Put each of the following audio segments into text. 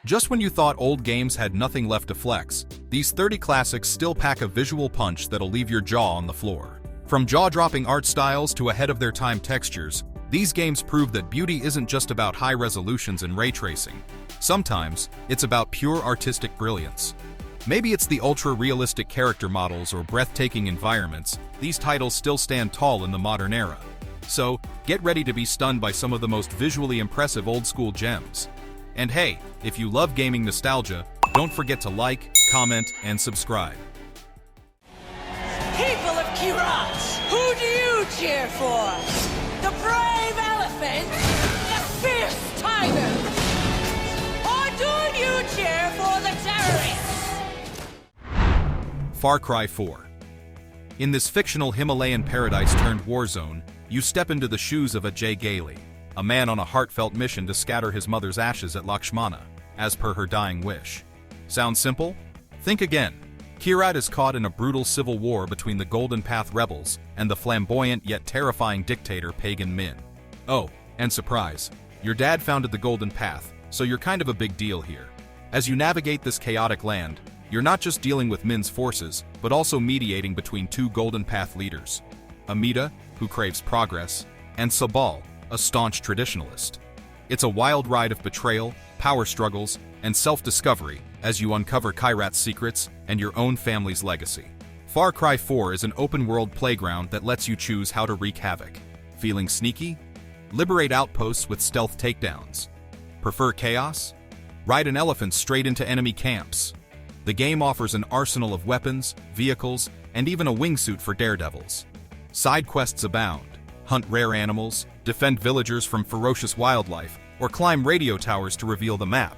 Just when you thought old games had nothing left to flex, these 30 classics still pack a visual punch that'll leave your jaw on the floor. From jaw-dropping art styles to ahead-of-their-time textures, these games prove that beauty isn't just about high resolutions and ray tracing. Sometimes, it's about pure artistic brilliance. Maybe it's the ultra-realistic character models or breathtaking environments, these titles still stand tall in the modern era. So, get ready to be stunned by some of the most visually impressive old-school gems. And hey, if you love gaming nostalgia, don't forget to like, comment, and subscribe. People of Kirat, who do you cheer for? The brave elephant? The fierce tiger? Or do you cheer for the terrorists? Far Cry 4. In this fictional Himalayan paradise turned war zone, you step into the shoes of Ajay Ghale, a man on a heartfelt mission to scatter his mother's ashes at Lakshmana, as per her dying wish. Sound simple? Think again. Kirat is caught in a brutal civil war between the Golden Path rebels and the flamboyant yet terrifying dictator Pagan Min. Oh, and surprise, your dad founded the Golden Path, so you're kind of a big deal here. As you navigate this chaotic land, you're not just dealing with Min's forces, but also mediating between two Golden Path leaders, Amida, who craves progress, and Sabal, a staunch traditionalist. It's a wild ride of betrayal, power struggles, and self-discovery as you uncover Kirat's secrets and your own family's legacy. Far Cry 4 is an open-world playground that lets you choose how to wreak havoc. Feeling sneaky? Liberate outposts with stealth takedowns. Prefer chaos? Ride an elephant straight into enemy camps. The game offers an arsenal of weapons, vehicles, and even a wingsuit for daredevils. Side quests abound. Hunt rare animals, defend villagers from ferocious wildlife, or climb radio towers to reveal the map.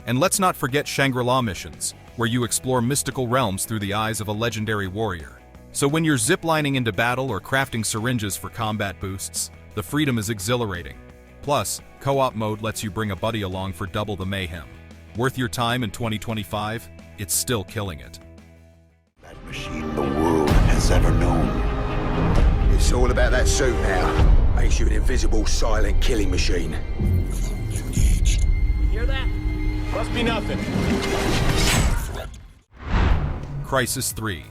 And let's not forget Shangri-La missions, where you explore mystical realms through the eyes of a legendary warrior. So when you're ziplining into battle or crafting syringes for combat boosts, the freedom is exhilarating. Plus, co-op mode lets you bring a buddy along for double the mayhem. Worth your time in 2025? It's still killing it. That machine the world has ever known. It's all about that suit now. Makes you an invisible, silent killing machine. Hear that? Must be nothing. Crysis 3.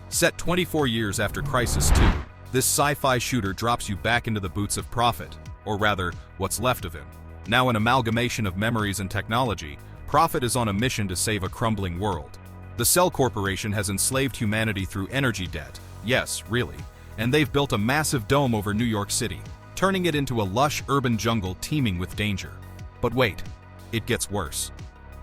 Set 24 years after Crysis 2, this sci-fi shooter drops you back into the boots of Prophet, or rather, what's left of him. Now an amalgamation of memories and technology, Prophet is on a mission to save a crumbling world. The Cell Corporation has enslaved humanity through energy debt, yes, really, and they've built a massive dome over New York City, turning it into a lush urban jungle teeming with danger. But wait, it gets worse.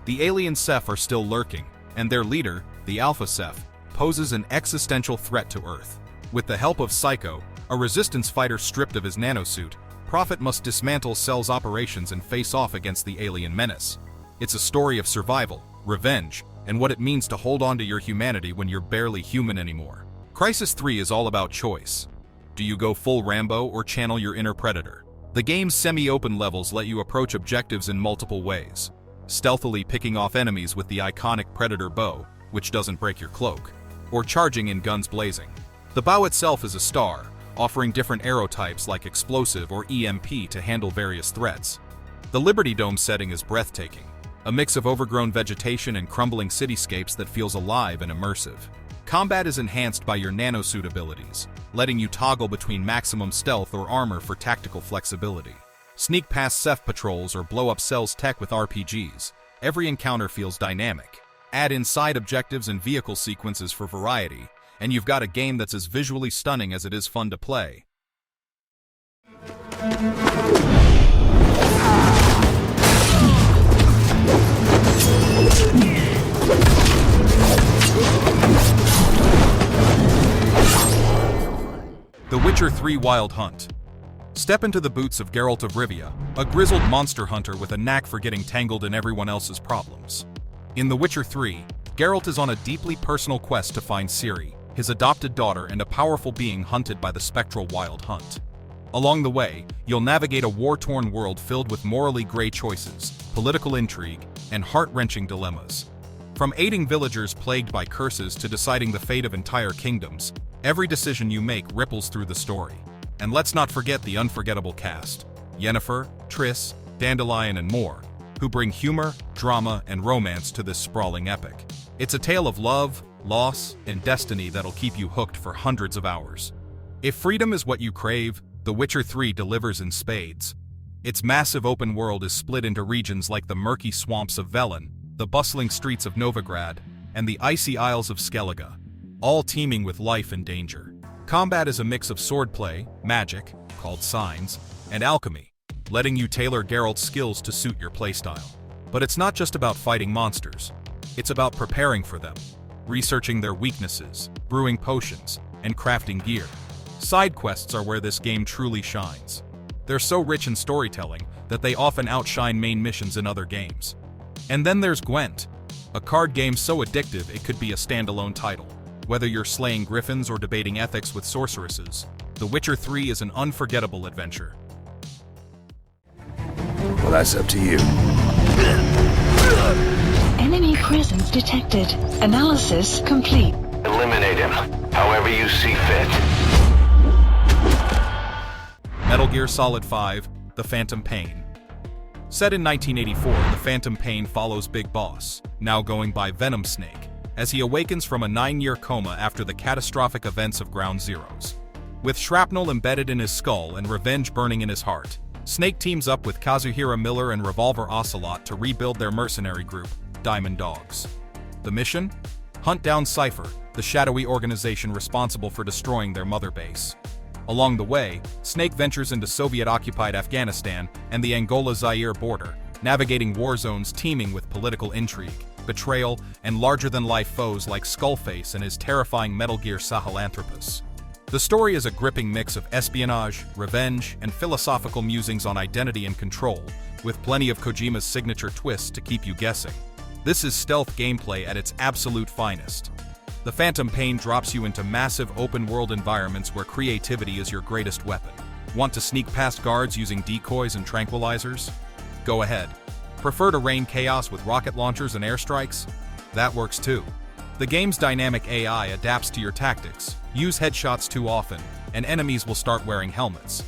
The alien Ceph are still lurking, and their leader, the Alpha Ceph, poses an existential threat to Earth. With the help of Psycho, a resistance fighter stripped of his nanosuit, Prophet must dismantle Cell's operations and face off against the alien menace. It's a story of survival, revenge, and what it means to hold on to your humanity when you're barely human anymore. Crysis 3 is all about choice. Do you go full Rambo or channel your inner Predator? The game's semi-open levels let you approach objectives in multiple ways, stealthily picking off enemies with the iconic Predator bow, which doesn't break your cloak, or charging in guns blazing. The bow itself is a star, offering different arrow types like explosive or EMP to handle various threats. The Liberty Dome setting is breathtaking, a mix of overgrown vegetation and crumbling cityscapes that feels alive and immersive. Combat is enhanced by your nanosuit abilities, letting you toggle between maximum stealth or armor for tactical flexibility. Sneak past Ceph patrols or blow up Cell's tech with RPGs. Every encounter feels dynamic. Add in side objectives and vehicle sequences for variety, and you've got a game that's as visually stunning as it is fun to play. The Witcher 3 Wild Hunt. Step into the boots of Geralt of Rivia, a grizzled monster hunter with a knack for getting tangled in everyone else's problems. In The Witcher 3, Geralt is on a deeply personal quest to find Ciri, his adopted daughter and a powerful being hunted by the spectral Wild Hunt. Along the way, you'll navigate a war-torn world filled with morally gray choices, political intrigue, and heart-wrenching dilemmas. From aiding villagers plagued by curses to deciding the fate of entire kingdoms, every decision you make ripples through the story. And let's not forget the unforgettable cast. Yennefer, Triss, Dandelion, and more. who bring humor, drama, and romance to this sprawling epic. It's a tale of love, loss, and destiny that'll keep you hooked for hundreds of hours. If freedom is what you crave, The Witcher 3 delivers in spades. Its massive open world is split into regions like the murky swamps of Velen, the bustling streets of Novigrad, and the icy isles of Skellige, all teeming with life and danger. Combat is a mix of swordplay, magic, called signs, and alchemy, letting you tailor Geralt's skills to suit your playstyle. But it's not just about fighting monsters. It's about preparing for them, researching their weaknesses, brewing potions, and crafting gear. Side quests are where this game truly shines. They're so rich in storytelling that they often outshine main missions in other games. And then there's Gwent, a card game so addictive it could be a standalone title. Whether you're slaying griffins or debating ethics with sorceresses, The Witcher 3 is an unforgettable adventure. Well, that's up to you. Enemy presence detected. Analysis complete. Eliminate him, however you see fit. Metal Gear Solid 5: The Phantom Pain. Set in 1984, The Phantom Pain follows Big Boss, now going by Venom Snake, as he awakens from a 9-year coma after the catastrophic events of Ground Zeroes. With shrapnel embedded in his skull and revenge burning in his heart, Snake teams up with Kazuhira Miller and Revolver Ocelot to rebuild their mercenary group, Diamond Dogs. The mission? Hunt down Cypher, the shadowy organization responsible for destroying their mother base. Along the way, Snake ventures into Soviet-occupied Afghanistan and the Angola-Zaire border, navigating war zones teeming with political intrigue, betrayal, and larger-than-life foes like Skullface and his terrifying Metal Gear Sahelanthropus. The story is a gripping mix of espionage, revenge, and philosophical musings on identity and control, with plenty of Kojima's signature twists to keep you guessing. This is stealth gameplay at its absolute finest. The Phantom Pain drops you into massive open-world environments where creativity is your greatest weapon. Want to sneak past guards using decoys and tranquilizers? Go ahead. Prefer to rain chaos with rocket launchers and airstrikes? That works too. The game's dynamic AI adapts to your tactics. Use headshots too often, and enemies will start wearing helmets.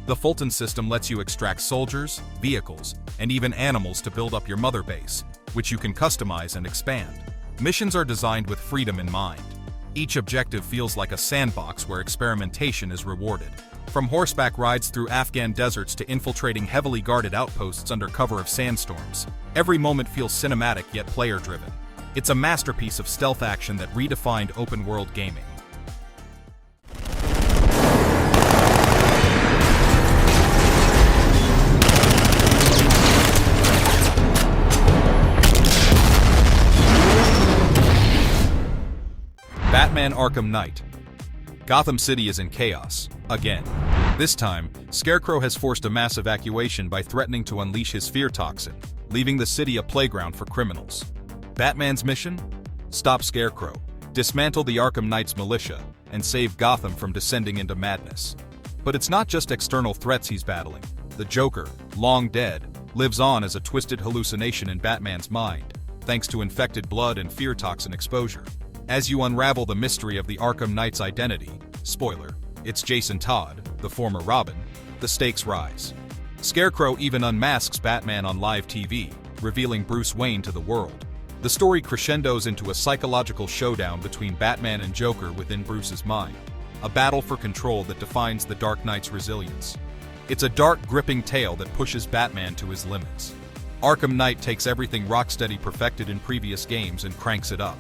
The Fulton system lets you extract soldiers, vehicles, and even animals to build up your mother base, which you can customize and expand. Missions are designed with freedom in mind. Each objective feels like a sandbox where experimentation is rewarded. From horseback rides through Afghan deserts to infiltrating heavily guarded outposts under cover of sandstorms, every moment feels cinematic yet player-driven. It's a masterpiece of stealth action that redefined open-world gaming. Batman Arkham Knight. Gotham City is in chaos, again. This time, Scarecrow has forced a mass evacuation by threatening to unleash his fear toxin, leaving the city a playground for criminals. Batman's mission? Stop Scarecrow, dismantle the Arkham Knight's militia, and save Gotham from descending into madness. But it's not just external threats he's battling. The Joker, long dead, lives on as a twisted hallucination in Batman's mind, thanks to infected blood and fear toxin exposure. As you unravel the mystery of the Arkham Knight's identity, spoiler, it's Jason Todd, the former Robin, the stakes rise. Scarecrow even unmasks Batman on live TV, revealing Bruce Wayne to the world. The story crescendos into a psychological showdown between Batman and Joker within Bruce's mind, a battle for control that defines the Dark Knight's resilience. It's a dark, gripping tale that pushes Batman to his limits. Arkham Knight takes everything Rocksteady perfected in previous games and cranks it up.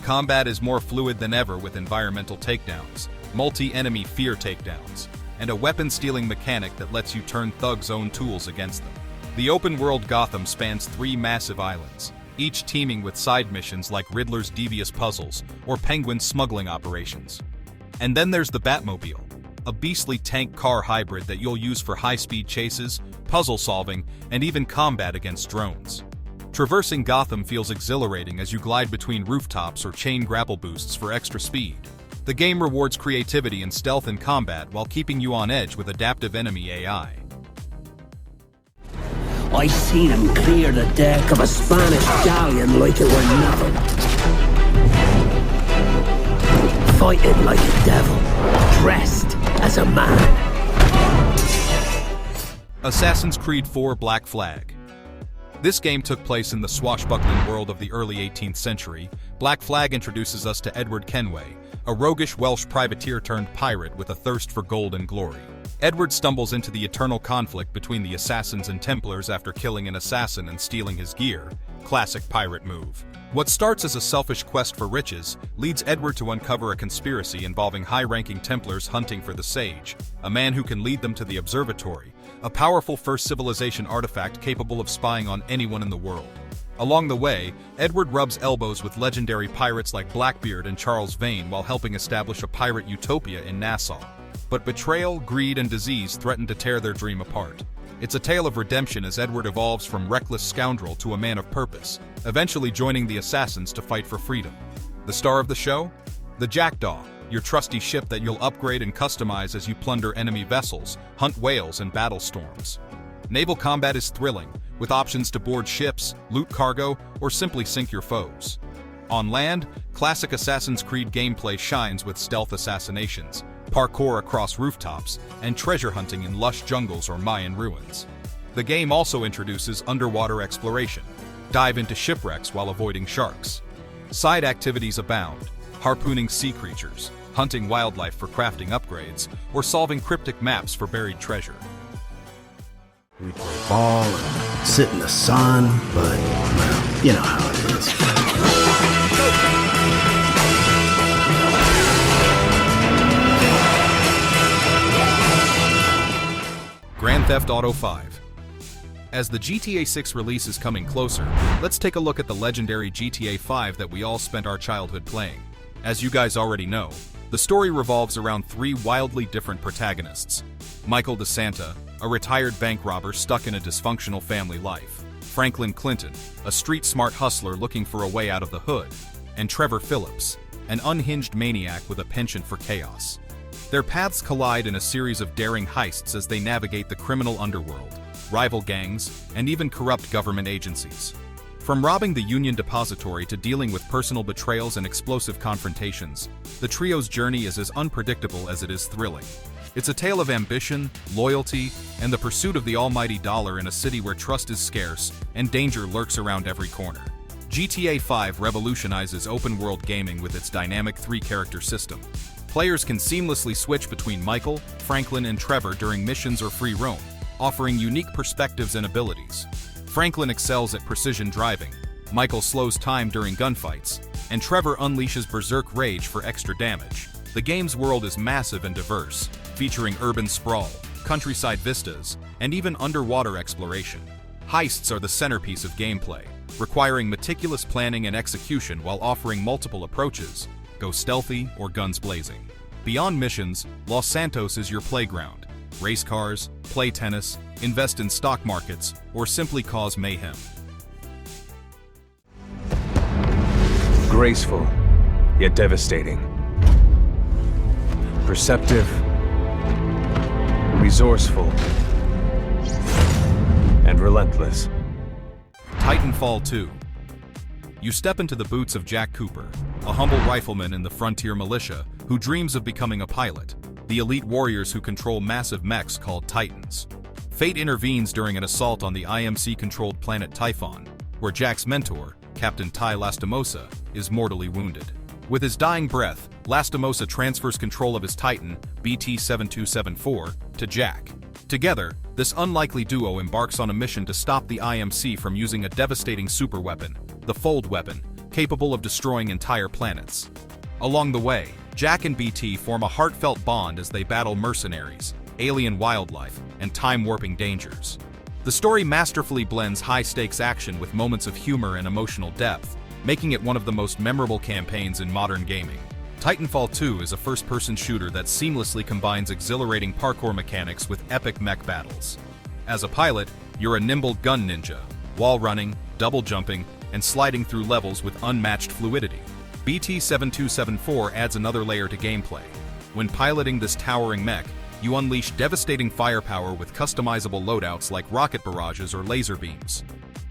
Combat is more fluid than ever with environmental takedowns, multi-enemy fear takedowns, and a weapon-stealing mechanic that lets you turn thugs' own tools against them. The open-world Gotham spans 3 massive islands, each teeming with side missions like Riddler's devious puzzles or Penguin's smuggling operations. And then there's the Batmobile, a beastly tank car hybrid that you'll use for high-speed chases, puzzle solving, and even combat against drones. Traversing Gotham feels exhilarating as you glide between rooftops or chain grapple boosts for extra speed. The game rewards creativity and stealth in combat while keeping you on edge with adaptive enemy AI. I seen him clear the deck of a Spanish galleon like it were nothing. Fighting like a devil, dressed as a man. Assassin's Creed 4 Black Flag. This game took place in the swashbuckling world of the early 18th century. Black Flag introduces us to Edward Kenway, a roguish Welsh privateer turned pirate with a thirst for gold and glory. Edward stumbles into the eternal conflict between the Assassins and Templars after killing an assassin and stealing his gear. Classic pirate move. What starts as a selfish quest for riches leads Edward to uncover a conspiracy involving high-ranking Templars hunting for the Sage, a man who can lead them to the Observatory, a powerful first civilization artifact capable of spying on anyone in the world. Along the way, Edward rubs elbows with legendary pirates like Blackbeard and Charles Vane while helping establish a pirate utopia in Nassau. But betrayal, greed, and disease threaten to tear their dream apart. It's a tale of redemption as Edward evolves from reckless scoundrel to a man of purpose, eventually joining the Assassins to fight for freedom. The star of the show? The Jackdaw, your trusty ship that you'll upgrade and customize as you plunder enemy vessels, hunt whales, and battle storms. Naval combat is thrilling, with options to board ships, loot cargo, or simply sink your foes. On land, classic Assassin's Creed gameplay shines with stealth assassinations, parkour across rooftops, and treasure hunting in lush jungles or Mayan ruins. The game also introduces underwater exploration. Dive into shipwrecks while avoiding sharks. Side activities abound, harpooning sea creatures, hunting wildlife for crafting upgrades, or solving cryptic maps for buried treasure. We play ball and sit in the sun, but, well, you know how it is. Grand Theft Auto 5. As the GTA 6 release is coming closer, let's take a look at the legendary GTA 5 that we all spent our childhood playing. As you guys already know, the story revolves around three wildly different protagonists. Michael DeSanta, a retired bank robber stuck in a dysfunctional family life. Franklin Clinton, a street-smart hustler looking for a way out of the hood. And Trevor Phillips, an unhinged maniac with a penchant for chaos. Their paths collide in a series of daring heists as they navigate the criminal underworld, rival gangs, and even corrupt government agencies. From robbing the Union Depository to dealing with personal betrayals and explosive confrontations, the trio's journey is as unpredictable as it is thrilling. It's a tale of ambition, loyalty, and the pursuit of the almighty dollar in a city where trust is scarce and danger lurks around every corner. GTA 5 revolutionizes open-world gaming with its dynamic three-character system. Players can seamlessly switch between Michael, Franklin, and Trevor during missions or free roam, offering unique perspectives and abilities. Franklin excels at precision driving, Michael slows time during gunfights, and Trevor unleashes berserk rage for extra damage. The game's world is massive and diverse, featuring urban sprawl, countryside vistas, and even underwater exploration. Heists are the centerpiece of gameplay, requiring meticulous planning and execution while offering multiple approaches. Go stealthy or guns blazing. Beyond missions, Los Santos is your playground. Race cars, play tennis, invest in stock markets, or simply cause mayhem. Graceful, yet devastating. Perceptive, resourceful, and relentless. Titanfall 2. You step into the boots of Jack Cooper, a humble rifleman in the Frontier Militia who dreams of becoming a pilot, the elite warriors who control massive mechs called Titans. Fate intervenes during an assault on the IMC-controlled planet Typhon, where Jack's mentor, Captain Ty Lastimosa, is mortally wounded. With his dying breath, Lastimosa transfers control of his Titan, BT-7274, to Jack. Together, this unlikely duo embarks on a mission to stop the IMC from using a devastating superweapon, the Fold Weapon, capable of destroying entire planets. Along the way, Jack and BT form a heartfelt bond as they battle mercenaries, alien wildlife, and time-warping dangers. The story masterfully blends high-stakes action with moments of humor and emotional depth, making it one of the most memorable campaigns in modern gaming. Titanfall 2 is a first-person shooter that seamlessly combines exhilarating parkour mechanics with epic mech battles. As a pilot, you're a nimble gun ninja, wall running, double jumping, and sliding through levels with unmatched fluidity. BT-7274 adds another layer to gameplay. When piloting this towering mech, you unleash devastating firepower with customizable loadouts like rocket barrages or laser beams.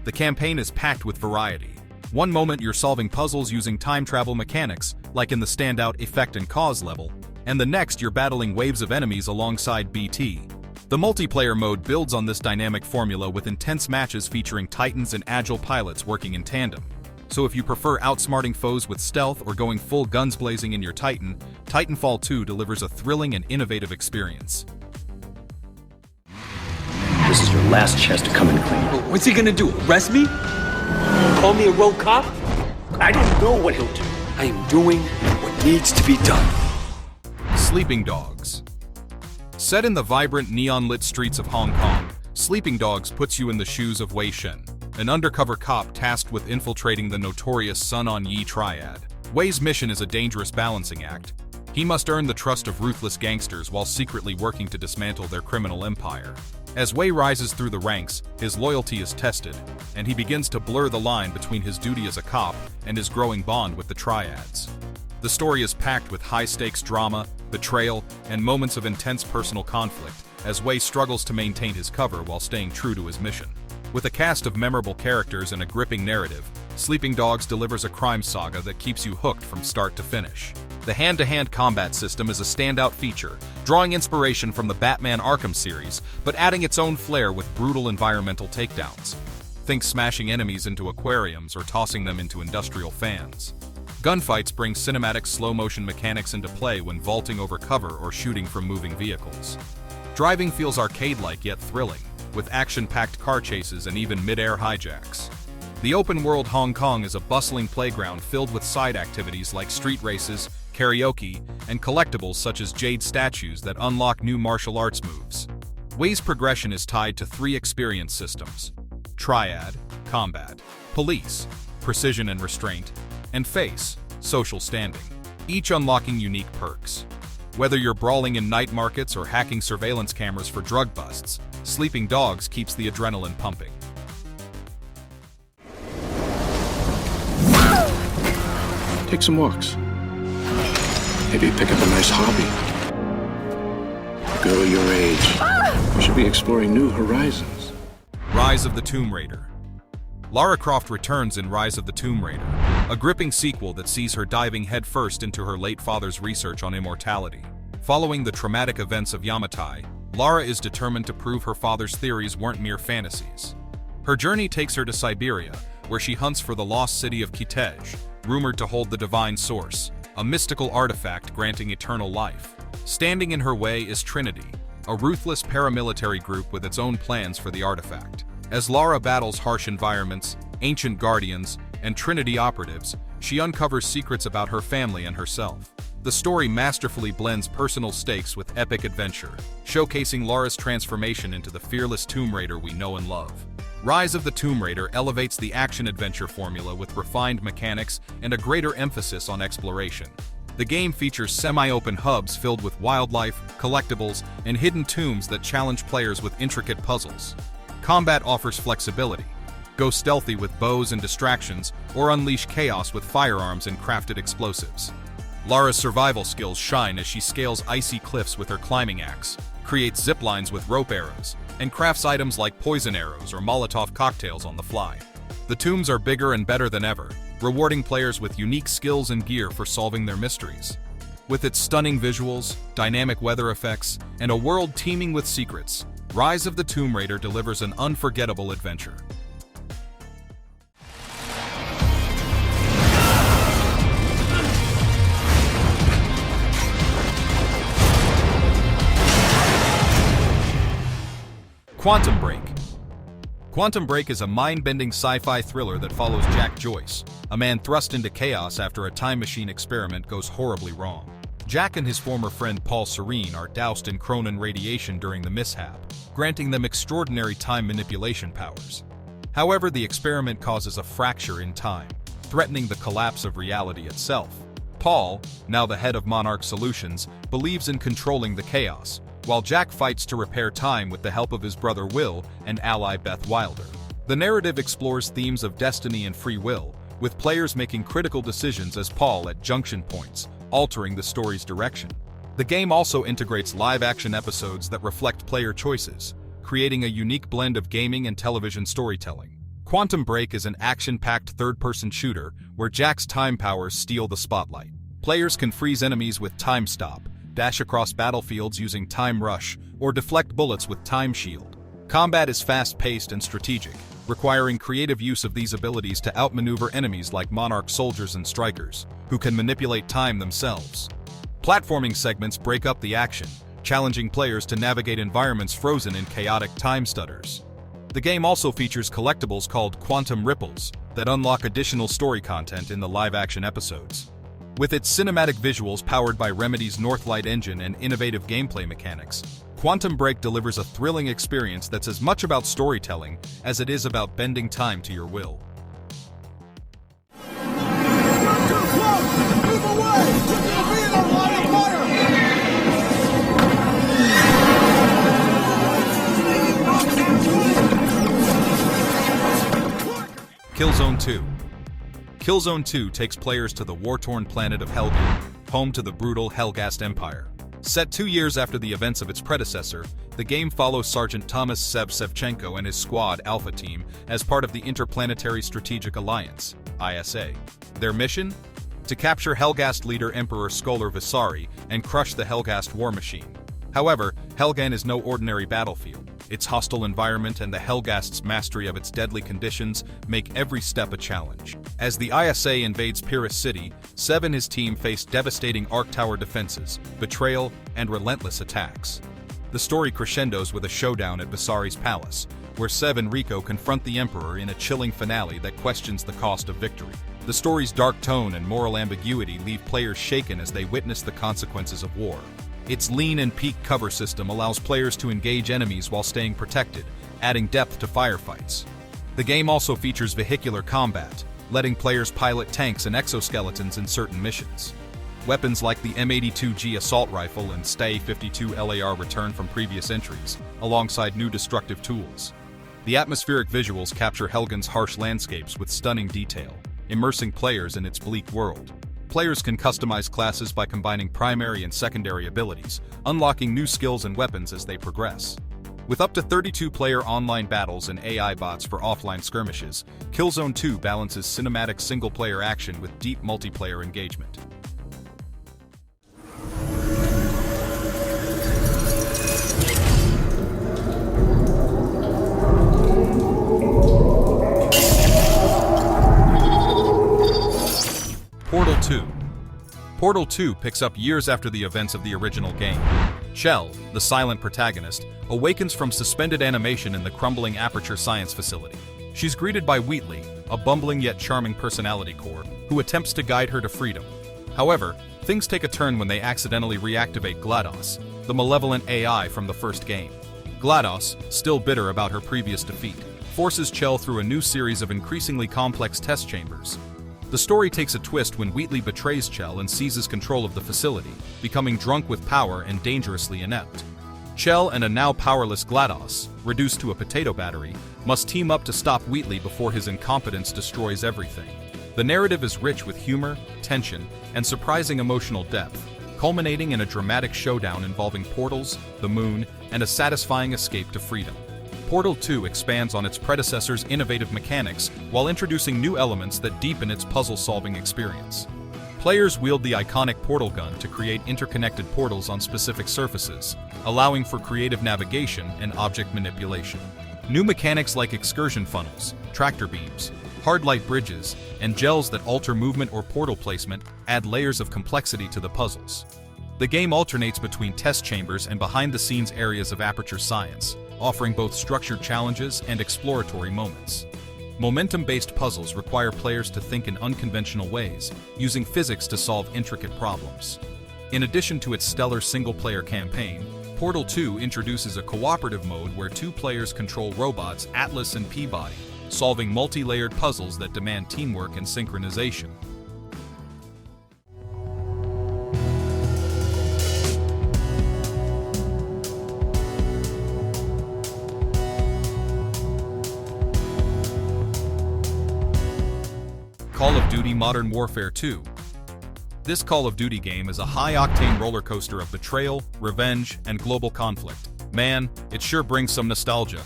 The campaign is packed with variety. One moment you're solving puzzles using time travel mechanics, like in the standout Effect and Cause level, and the next you're battling waves of enemies alongside BT. The multiplayer mode builds on this dynamic formula with intense matches featuring titans and agile pilots working in tandem. So if you prefer outsmarting foes with stealth or going full guns blazing in your Titan, Titanfall 2 delivers a thrilling and innovative experience. This is your last chance to come in clean. What's he gonna do? Arrest me? Call me a rogue cop? I don't know what he'll do. I am doing what needs to be done. Sleeping Dogs. Set in the vibrant neon-lit streets of Hong Kong, Sleeping Dogs puts you in the shoes of Wei Shen, an undercover cop tasked with infiltrating the notorious Sun On Yi triad. Wei's mission is a dangerous balancing act. He must earn the trust of ruthless gangsters while secretly working to dismantle their criminal empire. As Wei rises through the ranks, his loyalty is tested, and he begins to blur the line between his duty as a cop and his growing bond with the triads. The story is packed with high-stakes drama, betrayal, and moments of intense personal conflict as Wei struggles to maintain his cover while staying true to his mission. With a cast of memorable characters and a gripping narrative, Sleeping Dogs delivers a crime saga that keeps you hooked from start to finish. The hand-to-hand combat system is a standout feature, drawing inspiration from the Batman Arkham series, but adding its own flair with brutal environmental takedowns. Think smashing enemies into aquariums or tossing them into industrial fans. Gunfights bring cinematic slow-motion mechanics into play when vaulting over cover or shooting from moving vehicles. Driving feels arcade-like yet thrilling, with action-packed car chases and even mid-air hijacks. The open-world Hong Kong is a bustling playground filled with side activities like street races, karaoke, and collectibles such as jade statues that unlock new martial arts moves. Wei's progression is tied to 3 experience systems: Triad, Combat, Police, Precision and Restraint, and Face, Social Standing, each unlocking unique perks. Whether you're brawling in night markets or hacking surveillance cameras for drug busts, Sleeping Dogs keeps the adrenaline pumping. Take some walks. Maybe pick up a nice hobby. A girl your age. You should be exploring new horizons. Rise of the Tomb Raider. Lara Croft returns in Rise of the Tomb Raider, a gripping sequel that sees her diving headfirst into her late father's research on immortality. Following the traumatic events of Yamatai, Lara is determined to prove her father's theories weren't mere fantasies. Her journey takes her to Siberia, where she hunts for the lost city of Kitej, rumored to hold the divine source, a mystical artifact granting eternal life. Standing in her way is Trinity, a ruthless paramilitary group with its own plans for the artifact. As Lara battles harsh environments, ancient guardians, and Trinity operatives, she uncovers secrets about her family and herself. The story masterfully blends personal stakes with epic adventure, showcasing Lara's transformation into the fearless Tomb Raider we know and love. Rise of the Tomb Raider elevates the action-adventure formula with refined mechanics and a greater emphasis on exploration. The game features semi-open hubs filled with wildlife, collectibles, and hidden tombs that challenge players with intricate puzzles. Combat offers flexibility. Go stealthy with bows and distractions, or unleash chaos with firearms and crafted explosives. Lara's survival skills shine as she scales icy cliffs with her climbing axe, creates zip lines with rope arrows, and crafts items like poison arrows or Molotov cocktails on the fly. The tombs are bigger and better than ever, rewarding players with unique skills and gear for solving their mysteries. With its stunning visuals, dynamic weather effects, and a world teeming with secrets, Rise of the Tomb Raider delivers an unforgettable adventure. Quantum Break. Quantum Break is a mind-bending sci-fi thriller that follows Jack Joyce, a man thrust into chaos after a time machine experiment goes horribly wrong. Jack and his former friend Paul Serene are doused in Cronin radiation during the mishap, granting them extraordinary time manipulation powers. However, the experiment causes a fracture in time, threatening the collapse of reality itself. Paul, now the head of Monarch Solutions, believes in controlling the chaos, while Jack fights to repair time with the help of his brother Will and ally Beth Wilder. The narrative explores themes of destiny and free will, with players making critical decisions as Paul at junction points, altering the story's direction. The game also integrates live-action episodes that reflect player choices, creating a unique blend of gaming and television storytelling. Quantum Break is an action-packed third-person shooter where Jack's time powers steal the spotlight. Players can freeze enemies with Time Stop, dash across battlefields using Time Rush, or deflect bullets with Time Shield. Combat is fast-paced and strategic, requiring creative use of these abilities to outmaneuver enemies like Monarch soldiers and strikers, who can manipulate time themselves. Platforming segments break up the action, challenging players to navigate environments frozen in chaotic time stutters. The game also features collectibles called Quantum Ripples that unlock additional story content in the live-action episodes. With its cinematic visuals powered by Remedy's Northlight engine and innovative gameplay mechanics, Quantum Break delivers a thrilling experience that's as much about storytelling as it is about bending time to your will. Killzone 2. Killzone 2 takes players to the war-torn planet of Helghan, home to the brutal Helghast Empire. Set 2 years after the events of its predecessor, the game follows Sergeant Thomas Sevchenko and his squad Alpha Team as part of the Interplanetary Strategic Alliance, ISA. Their mission? To capture Helghast leader Emperor Scholar Visari and crush the Helghast war machine. However, Helghan is no ordinary battlefield. Its hostile environment and the Helghast's mastery of its deadly conditions make every step a challenge. As the ISA invades Pyrrhus City, Sev and his team face devastating Arc Tower defenses, betrayal, and relentless attacks. The story crescendos with a showdown at Visari's palace, where Sev and Rico confront the Emperor in a chilling finale that questions the cost of victory. The story's dark tone and moral ambiguity leave players shaken as they witness the consequences of war. Its lean and peak cover system allows players to engage enemies while staying protected, adding depth to firefights. The game also features vehicular combat, letting players pilot tanks and exoskeletons in certain missions. Weapons like the M82G assault rifle and Stay-52 LAR return from previous entries, alongside new destructive tools. The atmospheric visuals capture Helghan's harsh landscapes with stunning detail, immersing players in its bleak world. Players can customize classes by combining primary and secondary abilities, unlocking new skills and weapons as they progress. With up to 32-player online battles and AI bots for offline skirmishes, Killzone 2 balances cinematic single-player action with deep multiplayer engagement. Portal 2. Portal 2 picks up years after the events of the original game. Chell, the silent protagonist, awakens from suspended animation in the crumbling Aperture Science facility. She's greeted by Wheatley, a bumbling yet charming personality core, who attempts to guide her to freedom. However, things take a turn when they accidentally reactivate GLaDOS, the malevolent AI from the first game. GLaDOS, still bitter about her previous defeat, forces Chell through a new series of increasingly complex test chambers. The story takes a twist when Wheatley betrays Chell and seizes control of the facility, becoming drunk with power and dangerously inept. Chell and a now powerless GLaDOS, reduced to a potato battery, must team up to stop Wheatley before his incompetence destroys everything. The narrative is rich with humor, tension, and surprising emotional depth, culminating in a dramatic showdown involving portals, the moon, and a satisfying escape to freedom. Portal 2 expands on its predecessor's innovative mechanics while introducing new elements that deepen its puzzle-solving experience. Players wield the iconic portal gun to create interconnected portals on specific surfaces, allowing for creative navigation and object manipulation. New mechanics like excursion funnels, tractor beams, hard light bridges, and gels that alter movement or portal placement add layers of complexity to the puzzles. The game alternates between test chambers and behind-the-scenes areas of Aperture Science, offering both structured challenges and exploratory moments. Momentum-based puzzles require players to think in unconventional ways, using physics to solve intricate problems. In addition to its stellar single-player campaign, Portal 2 introduces a cooperative mode where two players control robots Atlas and Peabody, solving multi-layered puzzles that demand teamwork and synchronization. Call of Duty Modern Warfare 2. This Call of Duty game is a high-octane roller coaster of betrayal, revenge, and global conflict. Man, it sure brings some nostalgia.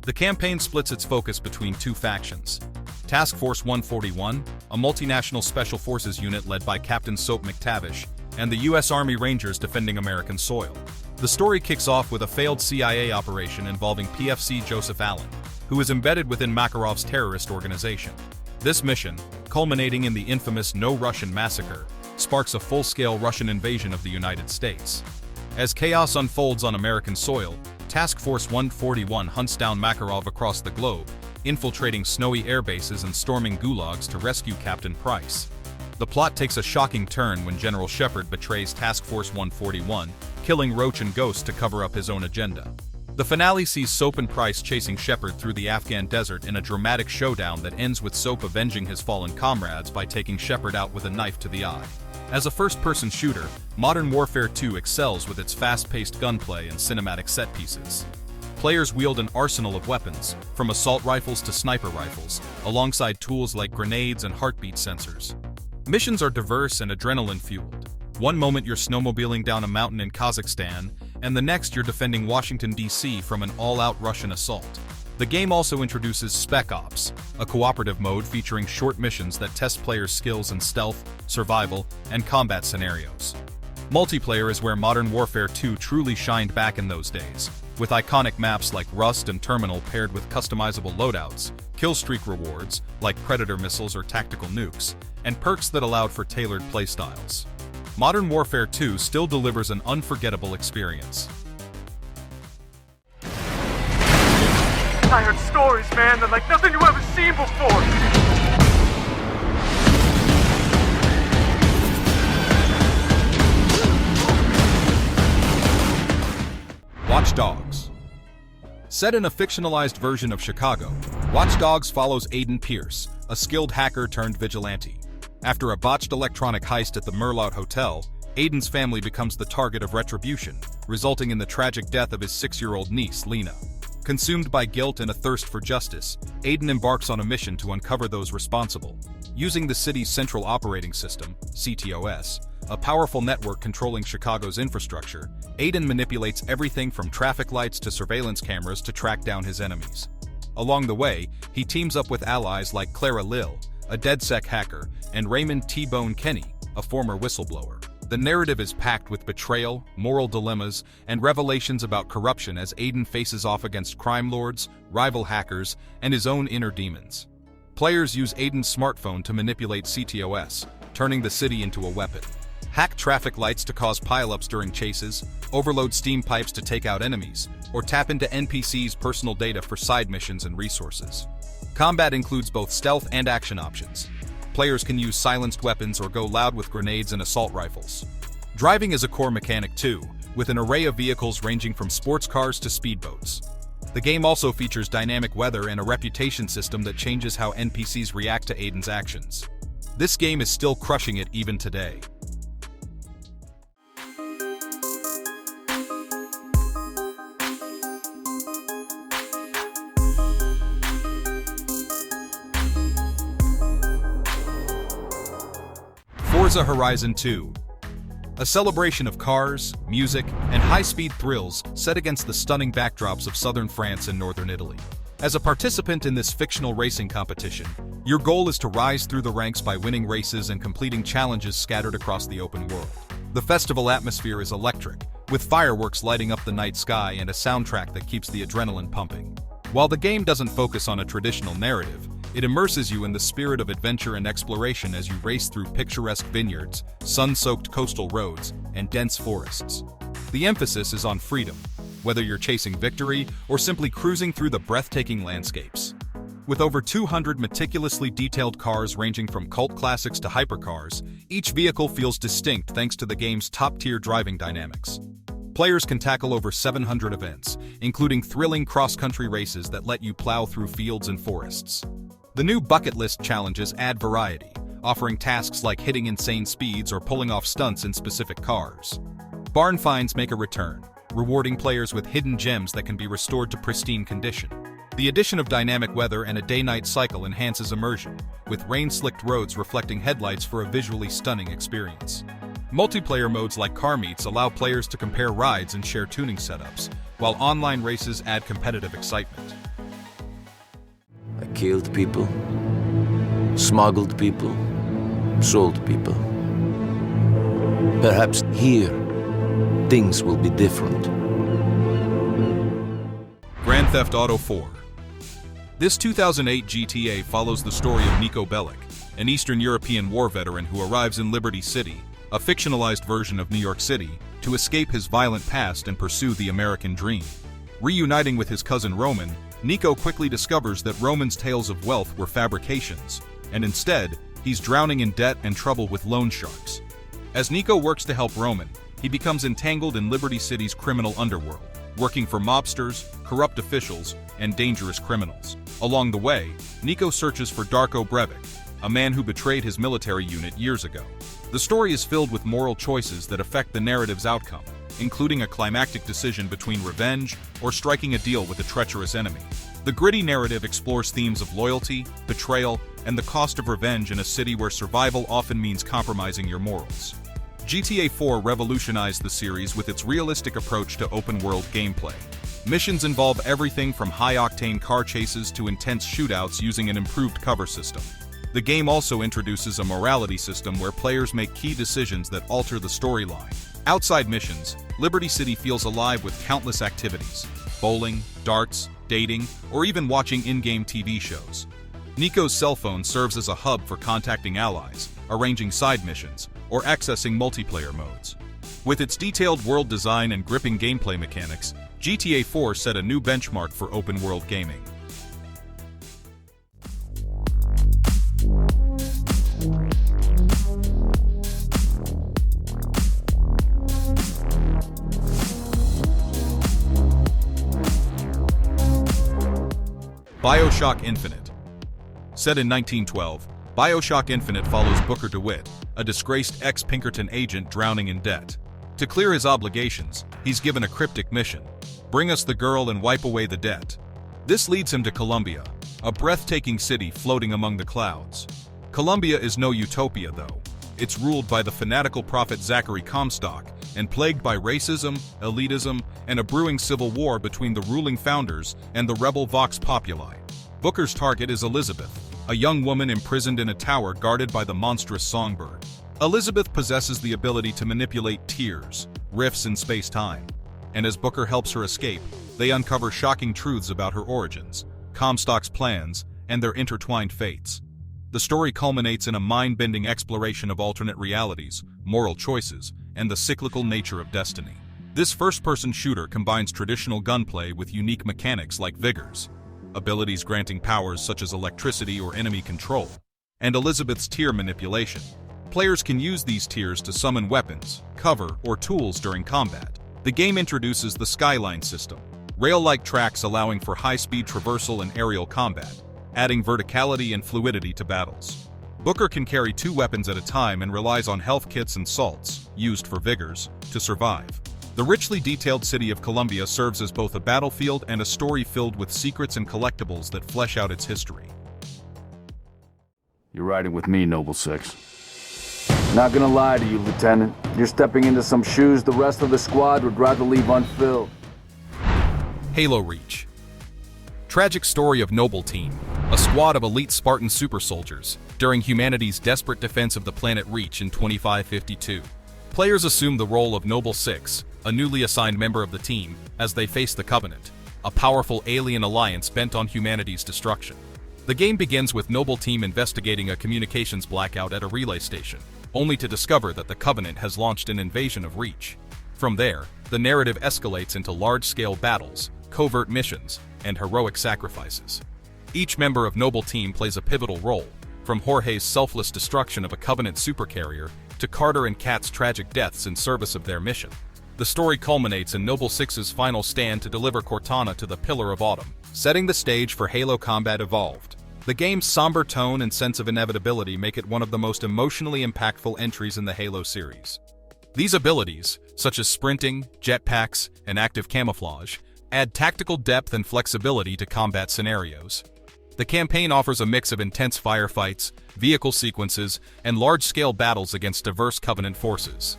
The campaign splits its focus between two factions. Task Force 141, a multinational special forces unit led by Captain Soap McTavish, and the U.S. Army Rangers defending American soil. The story kicks off with a failed CIA operation involving PFC Joseph Allen, who is embedded within Makarov's terrorist organization. This mission, culminating in the infamous No Russian Massacre, sparks a full-scale Russian invasion of the United States. As chaos unfolds on American soil, Task Force 141 hunts down Makarov across the globe, infiltrating snowy airbases and storming gulags to rescue Captain Price. The plot takes a shocking turn when General Shepard betrays Task Force 141, killing Roach and Ghost to cover up his own agenda. The finale sees Soap and Price chasing Shepard through the Afghan desert in a dramatic showdown that ends with Soap avenging his fallen comrades by taking Shepard out with a knife to the eye. As a first-person shooter, Modern Warfare 2 excels with its fast-paced gunplay and cinematic set pieces. Players wield an arsenal of weapons, from assault rifles to sniper rifles, alongside tools like grenades and heartbeat sensors. Missions are diverse and adrenaline-fueled. One moment you're snowmobiling down a mountain in Kazakhstan, and the next you're defending Washington, D.C. from an all-out Russian assault. The game also introduces Spec Ops, a cooperative mode featuring short missions that test players' skills in stealth, survival, and combat scenarios. Multiplayer is where Modern Warfare 2 truly shined back in those days, with iconic maps like Rust and Terminal paired with customizable loadouts, killstreak rewards, like Predator missiles or tactical nukes, and perks that allowed for tailored playstyles. Modern Warfare 2 still delivers an unforgettable experience. I heard stories, man, that like nothing you ever seen before. Watch Dogs. Set in a fictionalized version of Chicago, Watch Dogs follows Aiden Pierce, a skilled hacker turned vigilante. After a botched electronic heist at the Merlaut Hotel, Aiden's family becomes the target of retribution, resulting in the tragic death of his 6-year-old niece, Lena. Consumed by guilt and a thirst for justice, Aiden embarks on a mission to uncover those responsible. Using the city's Central Operating System, CTOS, a powerful network controlling Chicago's infrastructure, Aiden manipulates everything from traffic lights to surveillance cameras to track down his enemies. Along the way, he teams up with allies like Clara Lil, a DedSec hacker, and Raymond T-Bone Kenny, a former whistleblower. The narrative is packed with betrayal, moral dilemmas, and revelations about corruption as Aiden faces off against crime lords, rival hackers, and his own inner demons. Players use Aiden's smartphone to manipulate CTOS, turning the city into a weapon. Hack traffic lights to cause pileups during chases, overload steam pipes to take out enemies, or tap into NPCs' personal data for side missions and resources. Combat includes both stealth and action options. Players can use silenced weapons or go loud with grenades and assault rifles. Driving is a core mechanic too, with an array of vehicles ranging from sports cars to speedboats. The game also features dynamic weather and a reputation system that changes how NPCs react to Aiden's actions. This game is still crushing it even today. Forza Horizon 2. A celebration of cars, music, and high-speed thrills set against the stunning backdrops of southern France and northern Italy. As a participant in this fictional racing competition, your goal is to rise through the ranks by winning races and completing challenges scattered across the open world. The festival atmosphere is electric, with fireworks lighting up the night sky and a soundtrack that keeps the adrenaline pumping. While the game doesn't focus on a traditional narrative, it immerses you in the spirit of adventure and exploration as you race through picturesque vineyards, sun-soaked coastal roads, and dense forests. The emphasis is on freedom, whether you're chasing victory or simply cruising through the breathtaking landscapes. With over 200 meticulously detailed cars ranging from cult classics to hypercars, each vehicle feels distinct thanks to the game's top-tier driving dynamics. Players can tackle over 700 events, including thrilling cross-country races that let you plow through fields and forests. The new bucket list challenges add variety, offering tasks like hitting insane speeds or pulling off stunts in specific cars. Barn finds make a return, rewarding players with hidden gems that can be restored to pristine condition. The addition of dynamic weather and a day-night cycle enhances immersion, with rain-slicked roads reflecting headlights for a visually stunning experience. Multiplayer modes like car meets allow players to compare rides and share tuning setups, while online races add competitive excitement. I killed people, smuggled people, sold people. Perhaps here things will be different. Grand Theft Auto 4. This 2008 GTA follows the story of Niko Bellic, an Eastern European war veteran who arrives in Liberty City, a fictionalized version of New York City, to escape his violent past and pursue the American dream. Reuniting with his cousin Roman, Niko quickly discovers that Roman's tales of wealth were fabrications, and instead, he's drowning in debt and trouble with loan sharks. As Niko works to help Roman, he becomes entangled in Liberty City's criminal underworld, working for mobsters, corrupt officials, and dangerous criminals. Along the way, Niko searches for Darko Breivik, a man who betrayed his military unit years ago. The story is filled with moral choices that affect the narrative's outcome, including a climactic decision between revenge or striking a deal with a treacherous enemy. The gritty narrative explores themes of loyalty, betrayal, and the cost of revenge in a city where survival often means compromising your morals. GTA 4 revolutionized the series with its realistic approach to open-world gameplay. Missions involve everything from high-octane car chases to intense shootouts using an improved cover system. The game also introduces a morality system where players make key decisions that alter the storyline. Outside missions, Liberty City feels alive with countless activities: bowling, darts, dating, or even watching in-game TV shows. Niko's cell phone serves as a hub for contacting allies, arranging side missions, or accessing multiplayer modes. With its detailed world design and gripping gameplay mechanics, GTA 4 set a new benchmark for open-world gaming. BioShock Infinite. Set in 1912, BioShock Infinite follows Booker DeWitt, a disgraced ex-Pinkerton agent drowning in debt. To clear his obligations, he's given a cryptic mission: bring us the girl and wipe away the debt. This leads him to Columbia, a breathtaking city floating among the clouds. Columbia is no utopia, though. It's ruled by the fanatical prophet Zachary Comstock and plagued by racism, elitism, and a brewing civil war between the ruling founders and the rebel Vox Populi. Booker's target is Elizabeth, a young woman imprisoned in a tower guarded by the monstrous Songbird. Elizabeth possesses the ability to manipulate tears, rifts in space-time, and as Booker helps her escape, they uncover shocking truths about her origins, Comstock's plans, and their intertwined fates. The story culminates in a mind-bending exploration of alternate realities, moral choices, and the cyclical nature of destiny. This first-person shooter combines traditional gunplay with unique mechanics like vigors, abilities granting powers such as electricity or enemy control, and Elizabeth's tear manipulation. Players can use these tears to summon weapons, cover, or tools during combat. The game introduces the Skyline system, rail-like tracks allowing for high-speed traversal and aerial combat, adding verticality and fluidity to battles. Booker can carry 2 weapons at a time and relies on health kits and salts, used for vigors, to survive. The richly detailed city of Columbia serves as both a battlefield and a story filled with secrets and collectibles that flesh out its history. You're riding with me, Noble Six. Not gonna lie to you, Lieutenant. You're stepping into some shoes the rest of the squad would rather leave unfilled. Halo Reach. Tragic story of Noble Team, a squad of elite Spartan super soldiers, during humanity's desperate defense of the planet Reach in 2552. Players assume the role of Noble Six, a newly assigned member of the team, as they face the Covenant, a powerful alien alliance bent on humanity's destruction. The game begins with Noble Team investigating a communications blackout at a relay station, only to discover that the Covenant has launched an invasion of Reach. From there, the narrative escalates into large-scale battles, covert missions, and heroic sacrifices. Each member of Noble Team plays a pivotal role, from Jorge's selfless destruction of a Covenant supercarrier to Carter and Kat's tragic deaths in service of their mission. The story culminates in Noble Six's final stand to deliver Cortana to the Pillar of Autumn, setting the stage for Halo Combat Evolved. The game's somber tone and sense of inevitability make it one of the most emotionally impactful entries in the Halo series. These abilities, such as sprinting, jetpacks, and active camouflage, add tactical depth and flexibility to combat scenarios. The campaign offers a mix of intense firefights, vehicle sequences, and large-scale battles against diverse Covenant forces.